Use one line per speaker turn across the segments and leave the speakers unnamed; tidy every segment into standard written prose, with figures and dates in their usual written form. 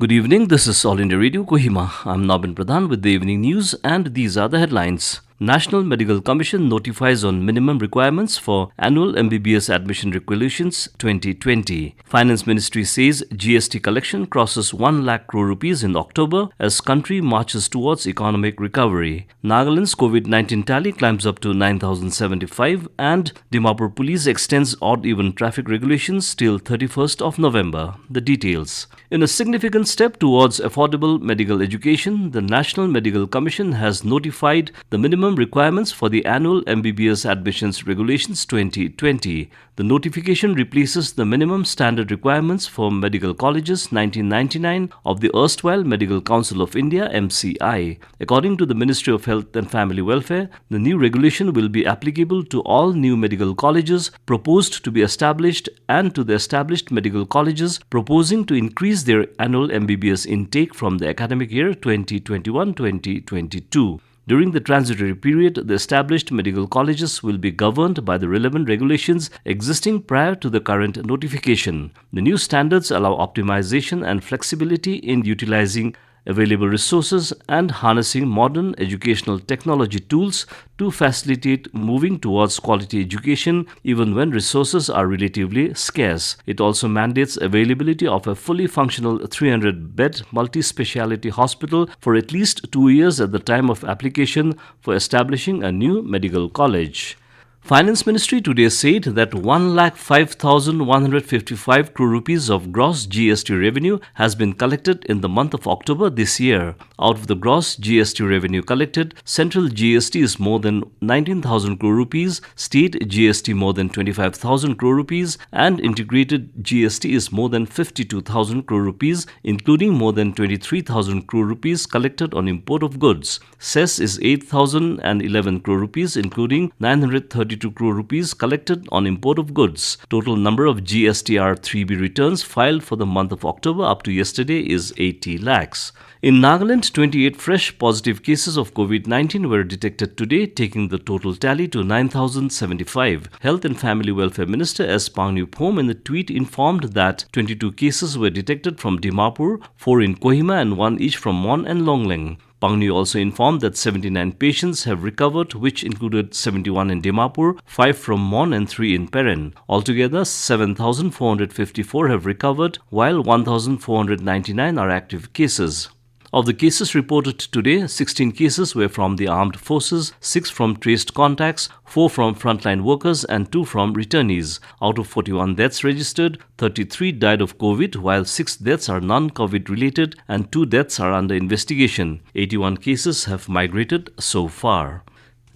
Good evening, this is All India Radio Kohima. I'm Nabin Pradhan with the evening news and these are the headlines. National Medical Commission notifies on minimum requirements for annual MBBS admission regulations 2020. Finance Ministry says GST collection crosses 1 lakh crore rupees in October as country marches towards economic recovery. Nagaland's COVID-19 tally climbs up to 9,075 and Dimapur police extends odd-even traffic regulations till 31st of November. The details. In a significant step towards affordable medical education, the National Medical Commission has notified the minimum requirements for the annual MBBS admissions regulations 2020. The notification replaces the minimum standard requirements for medical colleges 1999 of the erstwhile Medical Council of India MCI. According to the Ministry of Health and Family Welfare, the new regulation will be applicable to all new medical colleges proposed to be established and to the established medical colleges proposing to increase their annual MBBS intake from the academic year 2021-2022. During the transitory period, the established medical colleges will be governed by the relevant regulations existing prior to the current notification. The new standards allow optimization and flexibility in utilizing available resources and harnessing modern educational technology tools to facilitate moving towards quality education even when resources are relatively scarce. It also mandates availability of a fully functional 300-bed multi-speciality hospital for at least 2 years at the time of application for establishing a new medical college. Finance Ministry today said that 1,05,155 crore rupees of gross GST revenue has been collected in the month of October this year. Out of the gross GST revenue collected, central GST is more than 19,000 crore rupees, state GST more than 25,000 crore rupees, and integrated GST is more than 52,000 crore rupees, including more than 23,000 crore rupees collected on import of goods. Cess is 8,011 crore rupees, including 932 crore rupees collected on import of goods. Total number of GSTR 3B returns filed for the month of October up to yesterday is 80 lakhs. In Nagaland, 28 fresh positive cases of COVID-19 were detected today, taking the total tally to 9,075. Health and Family Welfare Minister S. Pangnyupom in a tweet informed that 22 cases were detected from Dimapur, 4 in Kohima and 1 each from Mon and Longleng. Pangny also informed that 79 patients have recovered, which included 71 in Dimapur, 5 from Mon and 3 in Peren. Altogether, 7,454 have recovered, while 1,499 are active cases. Of the cases reported today, 16 cases were from the armed forces, 6 from traced contacts, 4 from frontline workers and 2 from returnees. Out of 41 deaths registered, 33 died of COVID, while 6 deaths are non-COVID related and 2 deaths are under investigation. 81 cases have migrated so far.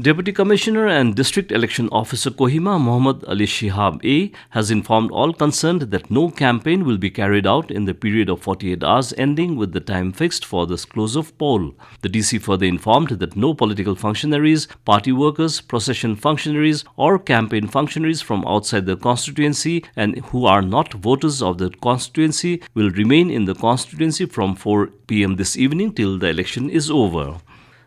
Deputy Commissioner and District Election Officer Kohima Mohammad Ali Shihab A has informed all concerned that no campaign will be carried out in the period of 48 hours ending with the time fixed for the close of poll. The DC further informed that no political functionaries, party workers, procession functionaries or campaign functionaries from outside the constituency and who are not voters of the constituency will remain in the constituency from 4 p.m. this evening till the election is over.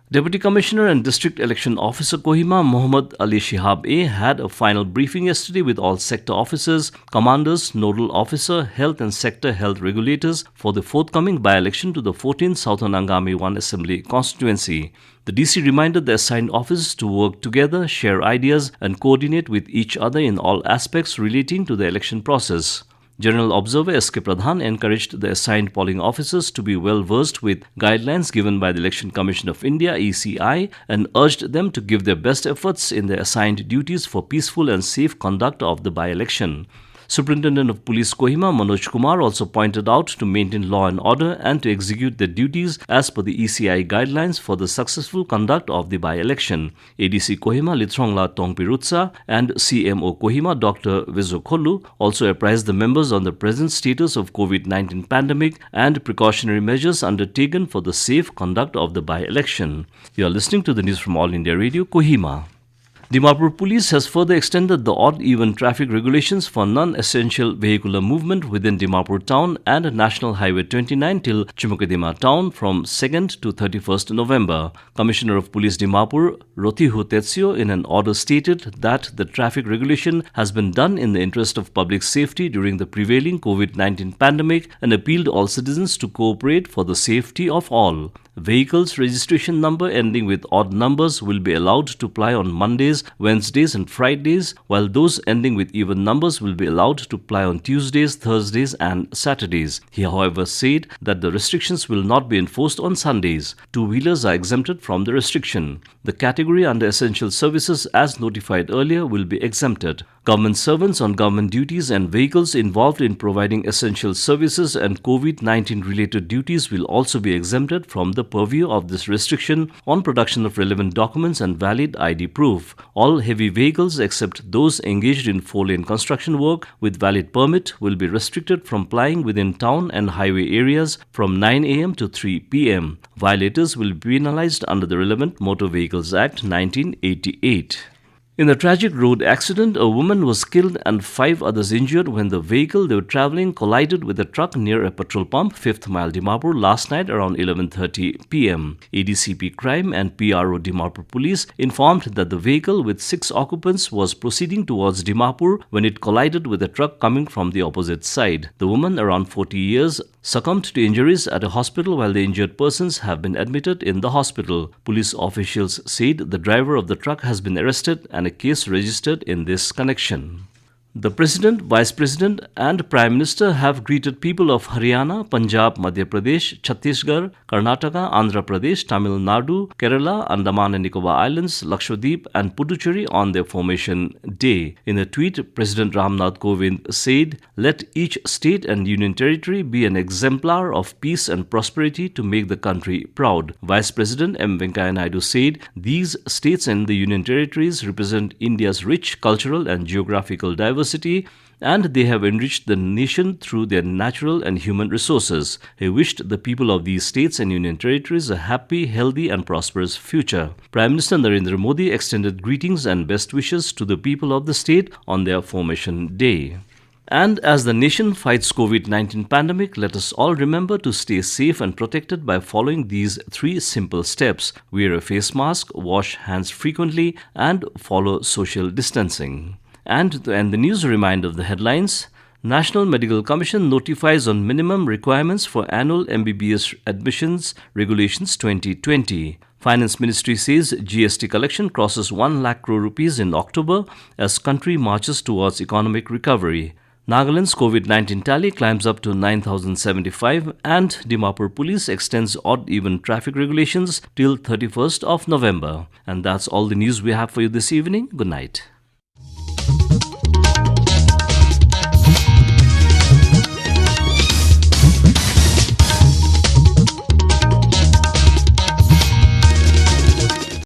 Deputy Commissioner and District Election Officer Kohima Mohammad Ali Shihab A had a final briefing yesterday with all sector officers, commanders, nodal officer, health and sector health regulators for the forthcoming by-election to the 14th Southern Angami 1 Assembly constituency. The DC reminded the assigned officers to work together, share ideas and coordinate with each other in all aspects relating to the election process. General Observer S.K. Pradhan encouraged the assigned polling officers to be well versed with guidelines given by the Election Commission of India (ECI) and urged them to give their best efforts in their assigned duties for peaceful and safe conduct of the by-election. Superintendent of Police Kohima Manoj Kumar also pointed out to maintain law and order and to execute their duties as per the ECI guidelines for the successful conduct of the by-election. ADC Kohima Lithrongla Tongpirutsa and CMO Kohima Dr. Vizokholu also apprised the members on the present status of COVID-19 pandemic and precautionary measures undertaken for the safe conduct of the by-election. You are listening to the news from All India Radio Kohima. Dimapur Police has further extended the odd-even traffic regulations for non-essential vehicular movement within Dimapur town and National Highway 29 till Chimukadima town from 2nd to 31st November. Commissioner of Police Dimapur, Rotihu Tetsio, in an order stated that the traffic regulation has been done in the interest of public safety during the prevailing COVID-19 pandemic and appealed all citizens to cooperate for the safety of all. Vehicles registration number ending with odd numbers will be allowed to ply on Mondays, Wednesdays and Fridays, while those ending with even numbers will be allowed to ply on Tuesdays, Thursdays and Saturdays. He, however, said that the restrictions will not be enforced on Sundays. Two-wheelers are exempted from the restriction. The category under essential services, as notified earlier, will be exempted. Government servants on government duties and vehicles involved in providing essential services and COVID-19 related duties will also be exempted from the purview of this restriction on production of relevant documents and valid ID proof. All heavy vehicles except those engaged in four-lane construction work with valid permit will be restricted from plying within town and highway areas from 9 a.m. to 3 p.m. Violators will be penalized under the relevant Motor Vehicles Act 1988. In a tragic road accident, a woman was killed and 5 others injured when the vehicle they were traveling collided with a truck near a petrol pump, 5th Mile, Dimapur, last night around 11:30 p.m. ADCP Crime and PRO Dimapur Police informed that the vehicle with 6 occupants was proceeding towards Dimapur when it collided with a truck coming from the opposite side. The woman, around 40 years, succumbed to injuries at a hospital while the injured persons have been admitted in the hospital. Police officials said the driver of the truck has been arrested and a case registered in this connection. The President, Vice President and Prime Minister have greeted people of Haryana, Punjab, Madhya Pradesh, Chhattisgarh, Karnataka, Andhra Pradesh, Tamil Nadu, Kerala, Andaman and Nicobar Islands, Lakshadweep and Puducherry on their Formation Day. In a tweet, President Ramnath Kovind said, "Let each state and union territory be an exemplar of peace and prosperity to make the country proud." Vice President M. Venkaiah Naidu said, "These states and the union territories represent India's rich cultural and geographical diversity, and they have enriched the nation through their natural and human resources." He wished the people of these states and union territories a happy, healthy and prosperous future. Prime Minister Narendra Modi extended greetings and best wishes to the people of the state on their Formation Day. And as the nation fights COVID-19 pandemic, let us all remember to stay safe and protected by following these 3 simple steps. Wear a face mask, wash hands frequently and follow social distancing. And to end the news, a reminder of the headlines. National Medical Commission notifies on minimum requirements for annual MBBS admissions regulations 2020. Finance Ministry says GST collection crosses 1 lakh crore rupees in October as country marches towards economic recovery. Nagaland's COVID-19 tally climbs up to 9,075 and Dimapur Police extends odd-even traffic regulations till 31st of November. And that's all the news we have for you this evening. Good night.